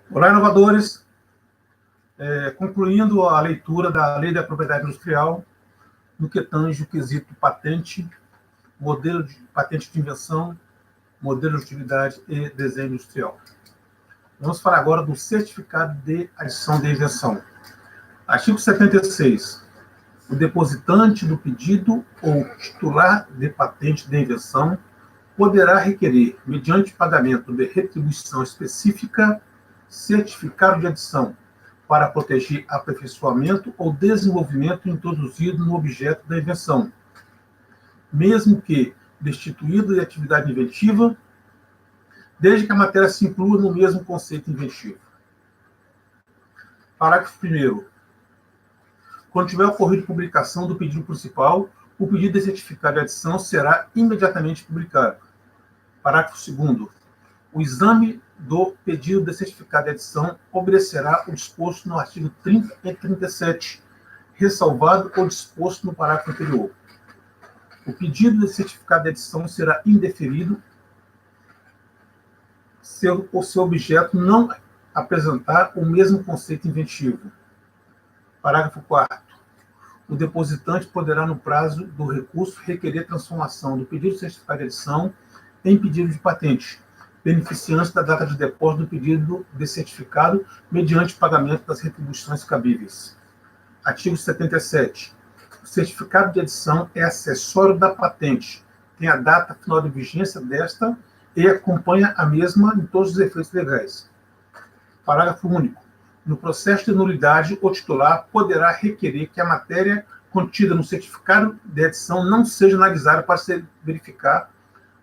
Olá, inovadores! Concluindo a leitura da Lei da Propriedade Industrial, no que tange o quesito patente, modelo de patente de invenção, modelo de utilidade e desenho industrial. Vamos falar agora do certificado de adição de invenção. Artigo 76. O depositante do pedido ou titular de patente de invenção poderá requerer, mediante pagamento de retribuição específica, certificado de adição para proteger aperfeiçoamento ou desenvolvimento introduzido no objeto da invenção, mesmo que destituído de atividade inventiva, desde que a matéria se inclua no mesmo conceito inventivo. Parágrafo 1º. Quando tiver ocorrido publicação do pedido principal, o pedido de certificado de adição será imediatamente publicado. Parágrafo 2º. O exame do pedido de certificado de adição obedecerá o disposto no artigo 30 e 37, ressalvado o disposto no parágrafo anterior. O pedido de certificado de adição será indeferido se o seu objeto não apresentar o mesmo conceito inventivo. Parágrafo 4º. O depositante poderá, no prazo do recurso, requerer transformação do pedido de certificado de adição em pedido de patente, beneficiando-se da data de depósito do pedido de certificado mediante pagamento das retribuições cabíveis. Artigo 77. O certificado de adição é acessório da patente, tem a data final de vigência desta e acompanha a mesma em todos os efeitos legais. Parágrafo único. No processo de nulidade, o titular poderá requerer que a matéria contida no certificado de adição não seja analisada para se verificar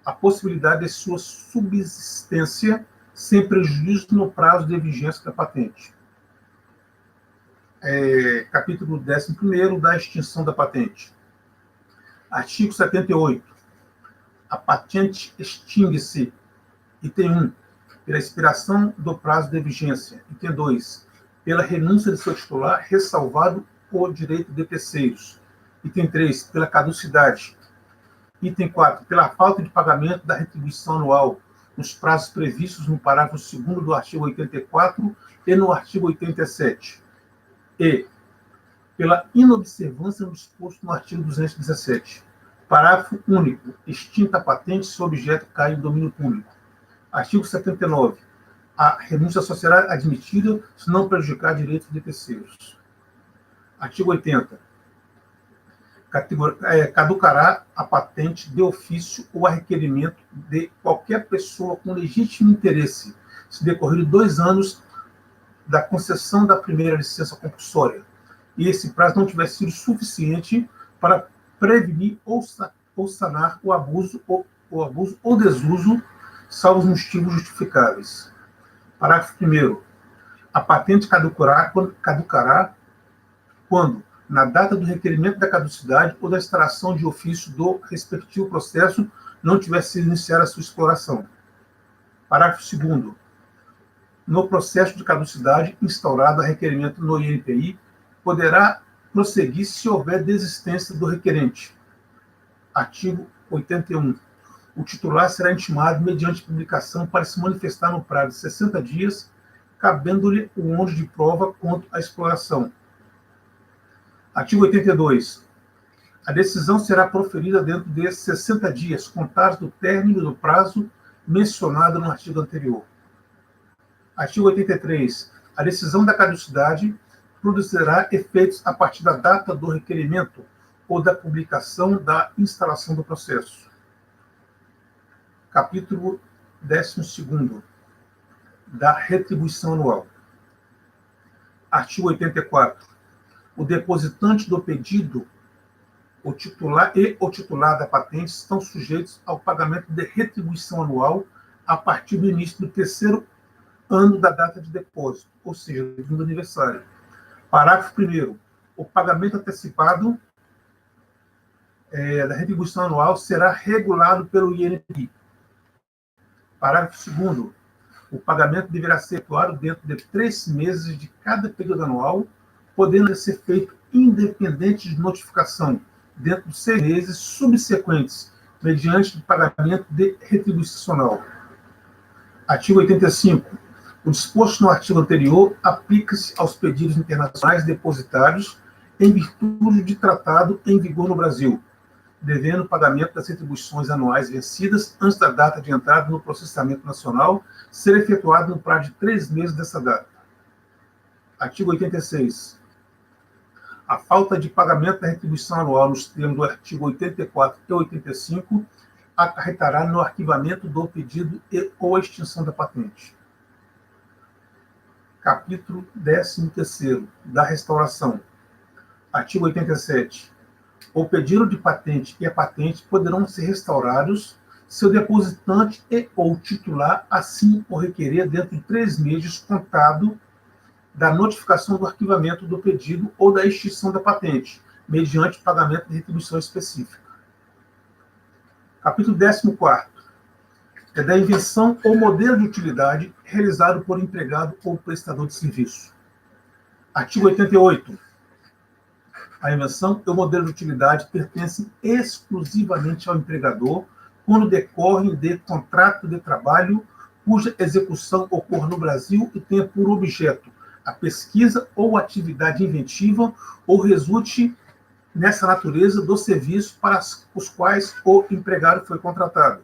a possibilidade de sua subsistência sem prejuízo no prazo de vigência da patente. Capítulo 11º da extinção da patente. Artigo 78. A patente extingue-se, item 1, pela expiração do prazo de vigência, item 2, pela renúncia de seu titular, ressalvado o direito de terceiros, item 3, pela caducidade, item 4, pela falta de pagamento da retribuição anual nos prazos previstos no parágrafo 2º do artigo 84 e no artigo 87. E pela inobservância do disposto no artigo 217. Parágrafo único. Extinta a patente se o objeto cai em domínio público. Artigo 79. A renúncia só será admitida se não prejudicar direitos de terceiros. Artigo 80. Caducará a patente de ofício ou a requerimento de qualquer pessoa com legítimo interesse, se decorrer 2 anos da concessão da primeira licença compulsória, e esse prazo não tiver sido suficiente para prevenir ou sanar o abuso ou desuso, salvo os motivos justificáveis. Parágrafo 1º. A patente caducará quando, na data do requerimento da caducidade ou da instalação de ofício do respectivo processo, não tiver sido iniciada a sua exploração. Parágrafo 2º. No processo de caducidade instaurado a requerimento no INPI, poderá prosseguir se houver desistência do requerente. Artigo 81. O titular será intimado mediante publicação para se manifestar no prazo de 60 dias, cabendo-lhe o ônus de prova quanto à exploração. Artigo 82. A decisão será proferida dentro de 60 dias, contados do término do prazo mencionado no artigo anterior. Artigo 83. A decisão da caducidade produzirá efeitos a partir da data do requerimento ou da publicação da instalação do processo. Capítulo 12º. Da retribuição anual. Artigo 84. O depositante do pedido, o titular da patente estão sujeitos ao pagamento de retribuição anual a partir do início do 3º ano da data de depósito, ou seja, do aniversário. Parágrafo 1º. O pagamento antecipado da retribuição anual será regulado pelo INPI. Parágrafo 2º. O pagamento deverá ser efetuado dentro de 3 meses de cada período anual, podendo ser feito independente de notificação, dentro de 6 meses subsequentes, mediante pagamento de retribuição anual. Artigo 85. O disposto no artigo anterior aplica-se aos pedidos internacionais depositários em virtude de tratado em vigor no Brasil, devendo o pagamento das retribuições anuais vencidas antes da data de entrada no processamento nacional ser efetuado no prazo de 3 meses dessa data. Artigo 86. A falta de pagamento da retribuição anual nos termos do artigo 84 e 85 acarretará no arquivamento do pedido ou a extinção da patente. Capítulo 13º, da restauração. Artigo 87. O pedido de patente e a patente poderão ser restaurados se o depositante e ou titular assim o requerer dentro de 3 meses contado da notificação do arquivamento do pedido ou da extinção da patente, mediante pagamento de retribuição específica. Capítulo 14º. É da invenção ou modelo de utilidade realizado por empregado ou prestador de serviço. Artigo 88. A invenção e o modelo de utilidade pertencem exclusivamente ao empregador quando decorrem de contrato de trabalho cuja execução ocorra no Brasil e tenha por objeto a pesquisa ou atividade inventiva ou resulte nessa natureza do serviço para os quais o empregado foi contratado.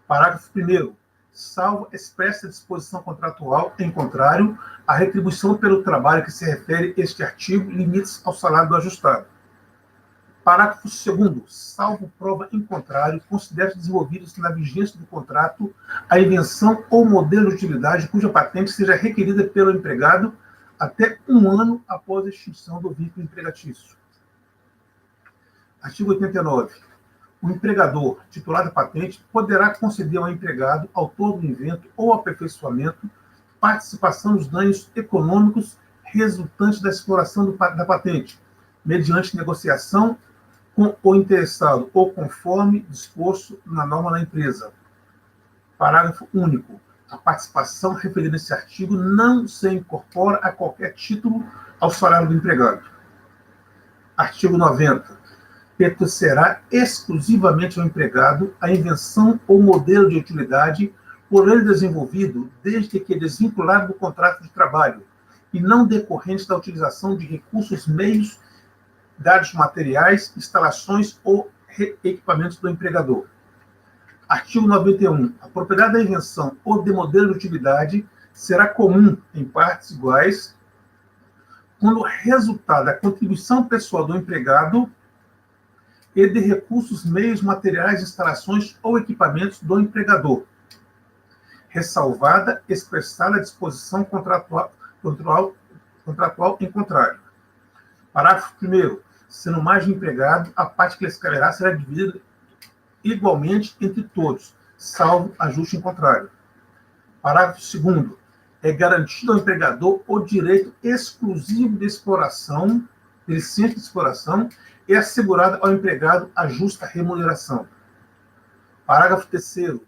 Parágrafo 1º. Salvo expressa disposição contratual, em contrário, a retribuição pelo trabalho que se refere este artigo limita-se ao salário do ajustado. Parágrafo 2º. Salvo prova em contrário, considera-se desenvolvidos na vigência do contrato a invenção ou modelo de utilidade cuja patente seja requerida pelo empregado até 1 ano após a extinção do vínculo empregatício. Artigo 89. O empregador, titular da patente, poderá conceder ao empregado, autor do invento ou aperfeiçoamento, participação nos ganhos econômicos resultantes da exploração da patente, mediante negociação com o interessado ou conforme disposto na norma da empresa. Parágrafo único. A participação referida nesse artigo não se incorpora a qualquer título ao salário do empregado. Artigo 90. Pertencerá exclusivamente ao empregado a invenção ou modelo de utilidade por ele desenvolvido desde que desvinculado do contrato de trabalho e não decorrente da utilização de recursos, meios, dados materiais, instalações ou equipamentos do empregador. Artigo 91. A propriedade da invenção ou de modelo de utilidade será comum em partes iguais quando resultado da contribuição pessoal do empregado e de recursos, meios, materiais, instalações ou equipamentos do empregador, ressalvada expressada a disposição contratual em contrário. Parágrafo 1º. Sendo mais de empregado, a parte que lhes caberá será dividida igualmente entre todos, salvo ajuste em contrário. Parágrafo 2º. É garantido ao empregador o direito exclusivo de exploração, de licença de exploração, e assegurada ao empregado a justa remuneração. Parágrafo 3º.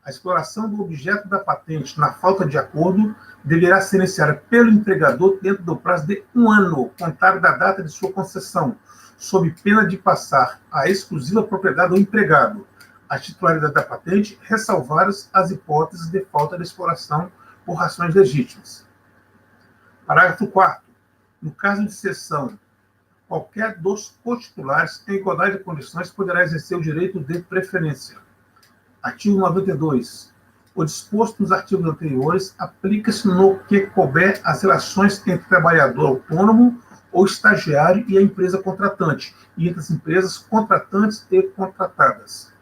A exploração do objeto da patente, na falta de acordo, deverá ser iniciada pelo empregador dentro do prazo de 1 ano, contado da data de sua concessão, sob pena de passar a exclusiva propriedade do empregado, a titularidade da patente, ressalvadas as hipóteses de falta de exploração por razões legítimas. Parágrafo 4º. No caso de cessão, qualquer dos cotitulares, em igualdade de condições, poderá exercer o direito de preferência. Artigo 92. O disposto nos artigos anteriores aplica-se no que couber às relações entre trabalhador autônomo ou estagiário e a empresa contratante, e entre as empresas contratantes e contratadas.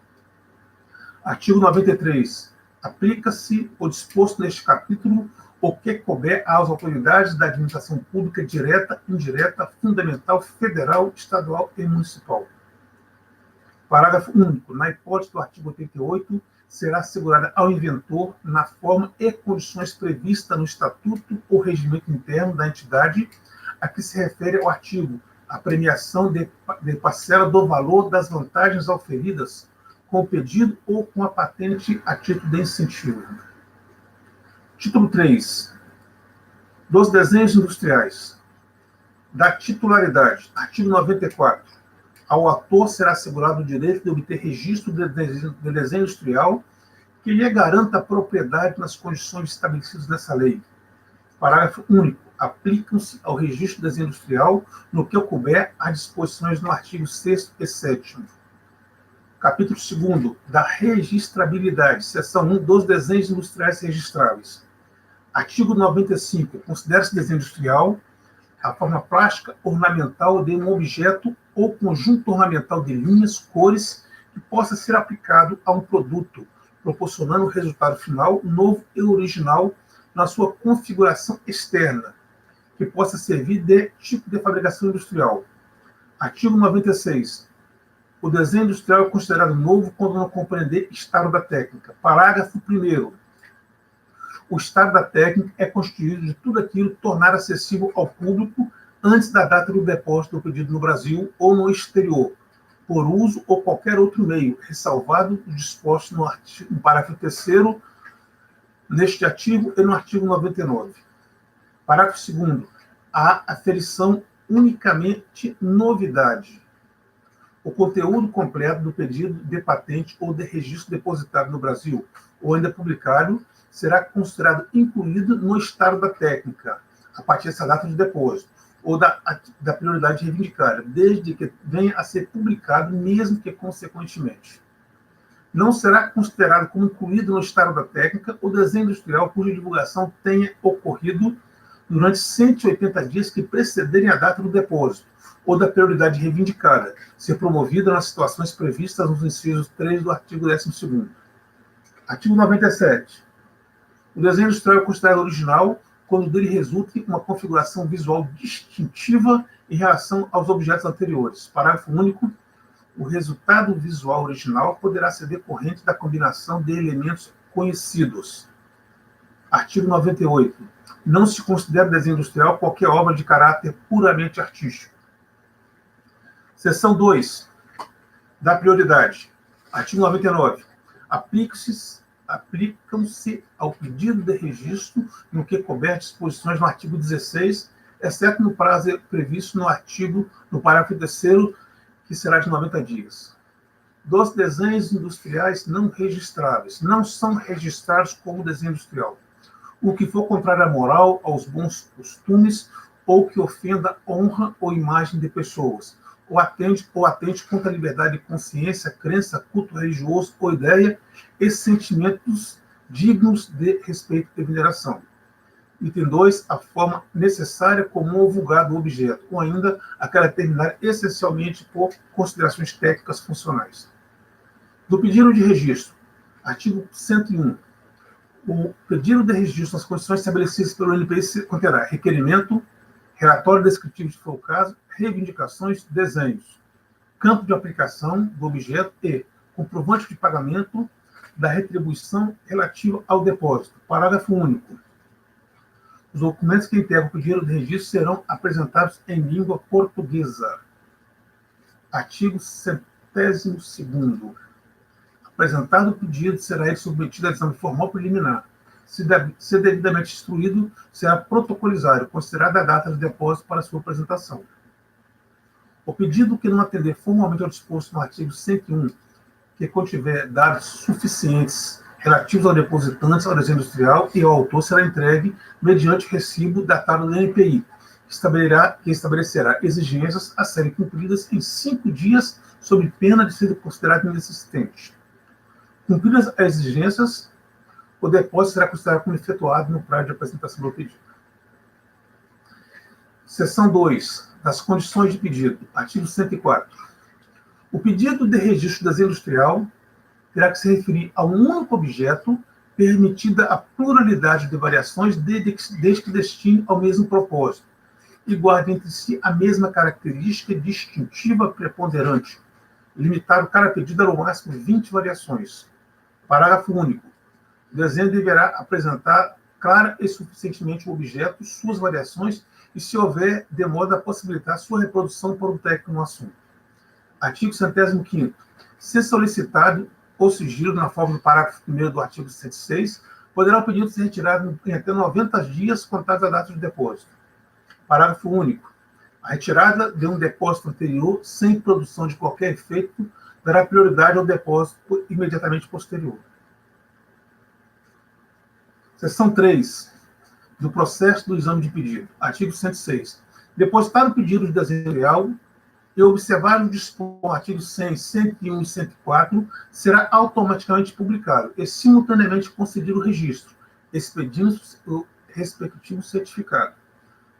Artigo 93. Aplica-se o disposto neste capítulo o que couber às autoridades da administração pública direta, indireta, fundamental, federal, estadual e municipal. Parágrafo único. Na hipótese do artigo 88, será assegurada ao inventor, na forma e condições previstas no Estatuto ou Regimento Interno da entidade a que se refere o artigo, a premiação de parcela do valor das vantagens auferidas com o pedido ou com a patente a título de incentivo. Título 3. Dos desenhos industriais. Da titularidade. Artigo 94. Ao autor será assegurado o direito de obter registro de desenho industrial que lhe garanta a propriedade nas condições estabelecidas nessa lei, Parágrafo único. Aplicam-se ao registro de desenho industrial no que couber as disposições no artigo 6º e 7º. Capítulo 2º, da registrabilidade, seção 1, dos desenhos industriais registráveis. Artigo 95. Considera-se desenho industrial a forma plástica ornamental de um objeto ou conjunto ornamental de linhas, cores, que possa ser aplicado a um produto, proporcionando o resultado final novo e original na sua configuração externa, que possa servir de tipo de fabricação industrial. Artigo 96. O desenho industrial é considerado novo quando não compreender estado da técnica. Parágrafo 1º. O estado da técnica é constituído de tudo aquilo tornado acessível ao público antes da data do depósito do pedido no Brasil ou no exterior, por uso ou qualquer outro meio, ressalvado o disposto no parágrafo 3º neste artigo e no artigo 99. Parágrafo 2º. A aferição unicamente novidade. O conteúdo completo do pedido de patente ou de registro depositado no Brasil ou ainda publicado será considerado incluído no estado da técnica, a partir dessa data de depósito, ou da prioridade reivindicada, desde que venha a ser publicado, mesmo que consequentemente. Não será considerado como incluído no estado da técnica o desenho industrial cuja divulgação tenha ocorrido durante 180 dias que precederem a data do depósito, ou da prioridade reivindicada, ser promovida nas situações previstas nos incisos 3 do artigo 12º. Artigo 97. O desenho industrial é considerado original quando dele resulte uma configuração visual distintiva em relação aos objetos anteriores. Parágrafo único. O resultado visual original poderá ser decorrente da combinação de elementos conhecidos. Artigo 98. Não se considera desenho industrial qualquer obra de caráter puramente artístico. Seção 2. Da prioridade. Artigo 99. Aplicam-se ao pedido de registro no que couber disposições no artigo 16, exceto no prazo previsto no parágrafo 3º, que será de 90 dias. Dos desenhos industriais não registráveis, não são registrados como desenho industrial. O que for contrário à moral, aos bons costumes, ou que ofenda honra ou imagem de pessoas, ou atente contra a liberdade de consciência, crença, culto religioso ou ideia e sentimentos dignos de respeito e veneração. Item 2. A forma necessária comum ao vulgar do objeto, ou ainda aquela determinada essencialmente por considerações técnicas funcionais. Do pedido de registro. Artigo 101. O pedido de registro nas condições estabelecidas pelo NPI conterá requerimento, relatório descritivo se for o caso, reivindicações, desenhos, campo de aplicação do objeto e comprovante de pagamento da retribuição relativa ao depósito. Parágrafo único. Os documentos que integram o pedido de registro serão apresentados em língua portuguesa. Artigo 102º. Apresentado o pedido, será ele submetido a exame formal preliminar. Se devidamente instruído, será protocolizado, considerada a data de depósito para sua apresentação. O pedido que não atender formalmente ao disposto no artigo 101, que contiver dados suficientes relativos ao depositante, ao desenho industrial e ao autor, será entregue mediante recibo datado do NPI, que estabelecerá exigências a serem cumpridas em 5 dias, sob pena de ser considerado inexistente. Cumpridas as exigências, o depósito será considerado como efetuado no prazo de apresentação do pedido. Seção 2. Das condições de pedido. Artigo 104. O pedido de registro de desenho industrial terá que se referir a um único objeto, permitida a pluralidade de variações desde que destine ao mesmo propósito e guarde entre si a mesma característica distintiva preponderante, limitado cada pedido a no máximo 20 variações. Parágrafo único. O desenho deverá apresentar clara e suficientemente o objeto, suas variações e, se houver, de modo a possibilitar sua reprodução por um técnico no assunto. Artigo 105º. Se solicitado ou sigilo na forma do parágrafo 1º do artigo 106, poderá o pedido ser retirado em até 90 dias contados a data de depósito. Parágrafo único. A retirada de um depósito anterior, sem produção de qualquer efeito, dará prioridade ao depósito imediatamente posterior. Seção 3. do processo do exame de pedido. Artigo 106. Depositado o pedido de desenho industrial e observar o dispor, artigo 100, 101 e 104, será automaticamente publicado e simultaneamente concedido o registro, expedindo o respectivo certificado.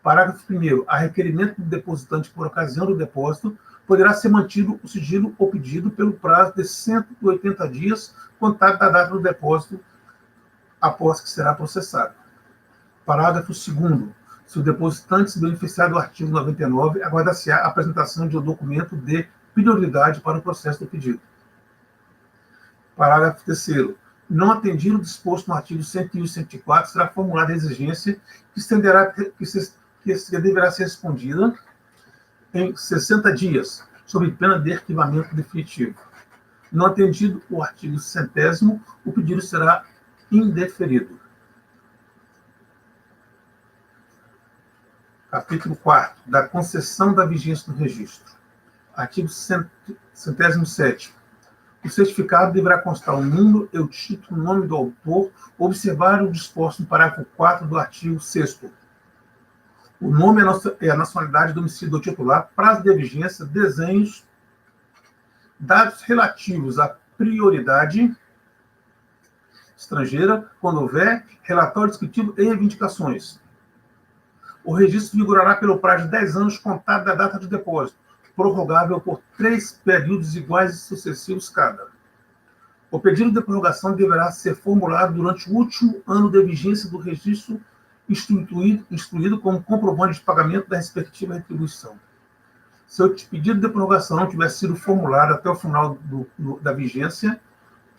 Parágrafo 1º. A requerimento do depositante por ocasião do depósito, poderá ser mantido o sigilo ou pedido pelo prazo de 180 dias, contado da data do depósito, após que será processado. Parágrafo 2º. Se o depositante se beneficiar do artigo 99, aguardar-se-á a apresentação de um documento de prioridade para o processo do pedido. Parágrafo 3º. Não atendido o disposto no artigo 101 e 104, será formulada a exigência que deverá ser respondida em 60 dias, sob pena de arquivamento definitivo. Não atendido o artigo 100º, o pedido será indeferido. Capítulo 4. Da concessão da vigência do registro. Artigo 107º. O certificado deverá constar o número e o título, o nome do autor, observar o disposto no parágrafo 4 do artigo 6º. O nome é a nacionalidade, domicílio do titular, prazo de vigência, desenhos, dados relativos à prioridade estrangeira, quando houver, relatório descritivo e reivindicações. O registro vigorará pelo prazo de 10 anos contado da data de depósito, prorrogável por 3 períodos iguais e sucessivos cada. O pedido de prorrogação deverá ser formulado durante o último ano de vigência do registro instruído como comprovante de pagamento da respectiva retribuição. Se o pedido de prorrogação não tiver sido formulado até o final da vigência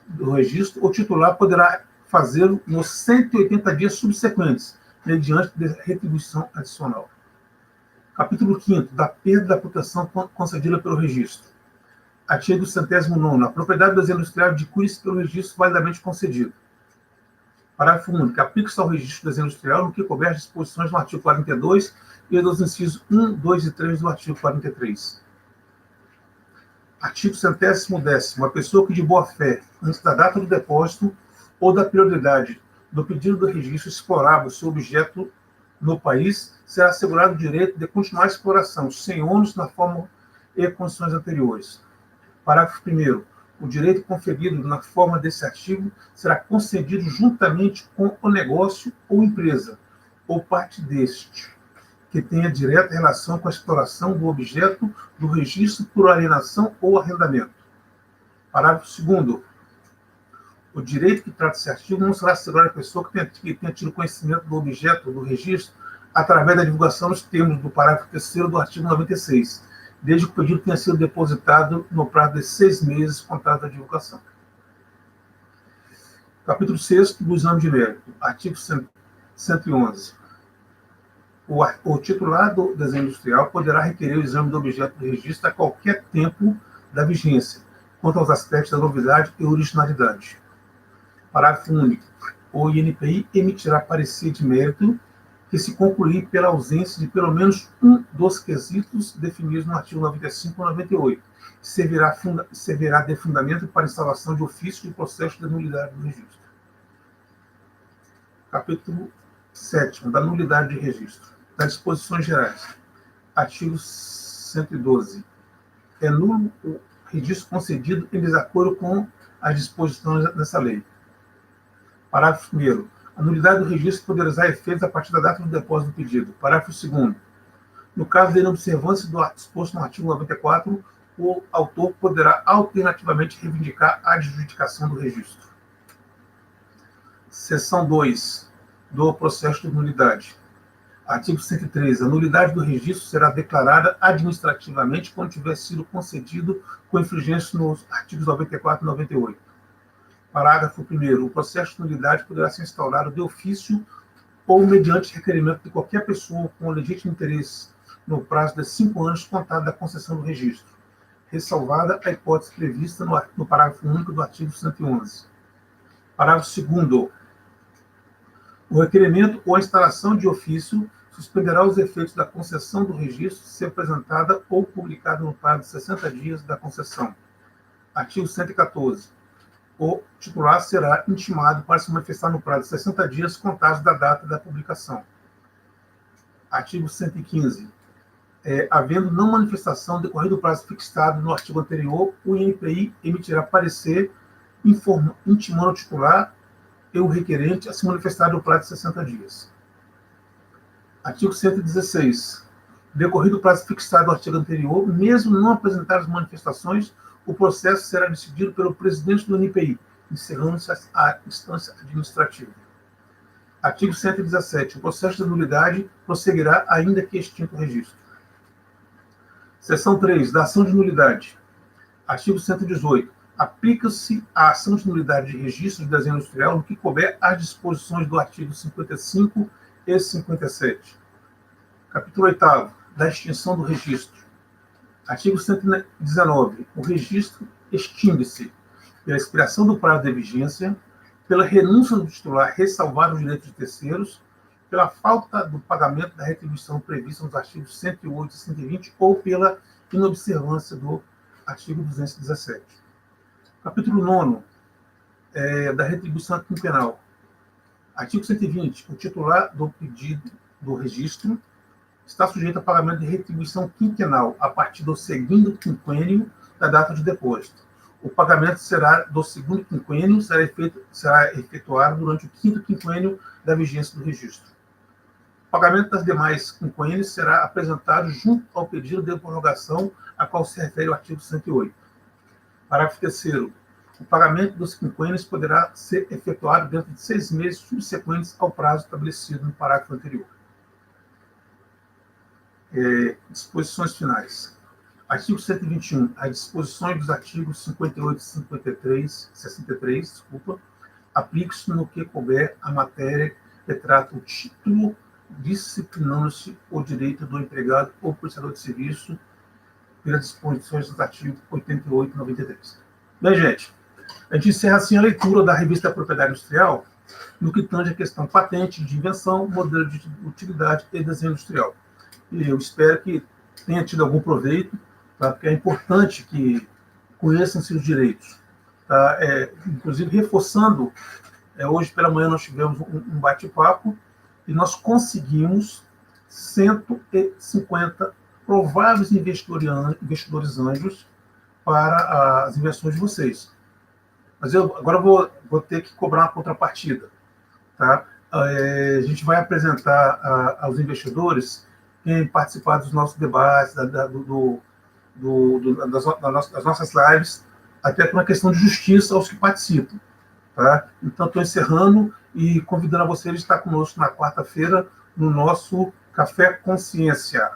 do registro, o titular poderá fazê-lo nos 180 dias subsequentes, mediante retribuição adicional. Capítulo 5º. Da perda da proteção concedida pelo registro. Artigo 109º. A propriedade do desenho industrial adquire-se pelo registro validamente concedido. Parágrafo único. Aplica-se ao registro do desenho industrial no que couber as disposições do artigo 42 e dos incisos 1, 2 e 3 do artigo 43. Artigo 110º. A pessoa que de boa fé, antes da data do depósito ou da prioridade do pedido do registro explorar o seu objeto no país, será assegurado o direito de continuar a exploração, sem ônus na forma e condições anteriores. Parágrafo 1º. O direito conferido na forma desse artigo será concedido juntamente com o negócio ou empresa, ou parte deste, que tenha direta relação com a exploração do objeto do registro por alienação ou arrendamento. Parágrafo 2º. O direito que trata esse artigo não será assegurado à pessoa que tenha tido conhecimento do objeto do registro através da divulgação dos termos do parágrafo 3º do artigo 96, desde que o pedido tenha sido depositado no prazo de 6 meses contados da divulgação. Capítulo 6º do exame de mérito. Artigo 111. O titular do desenho industrial poderá requerer o exame do objeto do registro a qualquer tempo da vigência, quanto aos aspectos da novidade e originalidade. Parágrafo único. O INPI emitirá parecer de mérito que se concluir pela ausência de pelo menos um dos quesitos definidos no artigo 95 ou 98, que servirá de fundamento para instalação de ofício de processo de nulidade do registro. Capítulo 7º. Da nulidade de registro. Das disposições gerais. Artigo 112. É nulo o registro concedido em desacordo com as disposições dessa lei. Parágrafo 1º. A nulidade do registro poderá usar efeitos a partir da data do depósito do pedido. Parágrafo 2º. No caso de inobservância do disposto no artigo 94, o autor poderá alternativamente reivindicar a adjudicação do registro. Seção 2 do processo de nulidade. Artigo 113. A nulidade do registro será declarada administrativamente quando tiver sido concedido com infringência nos artigos 94 e 98. Parágrafo 1º. O processo de nulidade poderá ser instaurado de ofício ou mediante requerimento de qualquer pessoa com legítimo interesse no prazo de 5 anos contado da concessão do registro, ressalvada a hipótese prevista no parágrafo único do artigo 111. Parágrafo 2º. O requerimento ou a instalação de ofício suspenderá os efeitos da concessão do registro se apresentada ou publicada no prazo de 60 dias da concessão. Artigo 114. o titular será intimado para se manifestar no prazo de 60 dias contados da data da publicação. Artigo 115. Havendo não manifestação decorrido o prazo fixado no artigo anterior, o INPI emitirá parecer intimando o titular e o requerente a se manifestar no prazo de 60 dias. Artigo 116. Decorrido o prazo fixado no artigo anterior, mesmo não apresentadas manifestações, o processo será decidido pelo presidente do INPI, encerrando-se a instância administrativa. Artigo 117. O processo de nulidade prosseguirá ainda que extinto o registro. Seção 3. Da ação de nulidade. Artigo 118. Aplica-se a ação de nulidade de registro de desenho industrial no que couber às disposições do artigo 55 e 57. Capítulo 8º. Da extinção do registro. Artigo 119. O registro extingue-se pela expiração do prazo de vigência, pela renúncia do titular ressalvar os direitos de terceiros, pela falta do pagamento da retribuição prevista nos artigos 108 e 120 ou pela inobservância do artigo 217. Capítulo 9. Da retribuição quinquenal. Artigo 120. O titular do pedido do registro está sujeito a pagamento de retribuição quinquenal a partir do segundo quinquênio da data de depósito. O pagamento será do segundo quinquênio, será efetuado durante o quinto quinquênio da vigência do registro. O pagamento das demais quinquênios será apresentado junto ao pedido de prorrogação a qual se refere o artigo 108. Parágrafo 3º. O pagamento dos quinquênios poderá ser efetuado dentro de 6 meses subsequentes ao prazo estabelecido no parágrafo anterior. Disposições finais. Artigo 121. As disposições dos artigos 58 e 63, aplicam-se no que couber a matéria que trata o título, disciplinando-se o direito do empregado ou prestador de serviço pelas disposições dos artigos 88 e 93. Bem, gente, a gente encerra assim a leitura da revista Propriedade Industrial no que tange a questão patente de invenção, modelo de utilidade e desenho industrial. E eu espero que tenha tido algum proveito, tá? Porque é importante que conheçam seus direitos. Tá? Inclusive, reforçando, hoje pela manhã nós tivemos um bate-papo e nós conseguimos 150 prováveis investidores anjos para as inversões de vocês. Mas eu agora vou ter que cobrar uma contrapartida. Tá? A gente vai apresentar aos investidores quem participar dos nossos debates, das nossas lives, até por uma questão de justiça aos que participam. Tá? Então, estou encerrando e convidando a vocês a estar conosco na quarta-feira no nosso Café Consciência.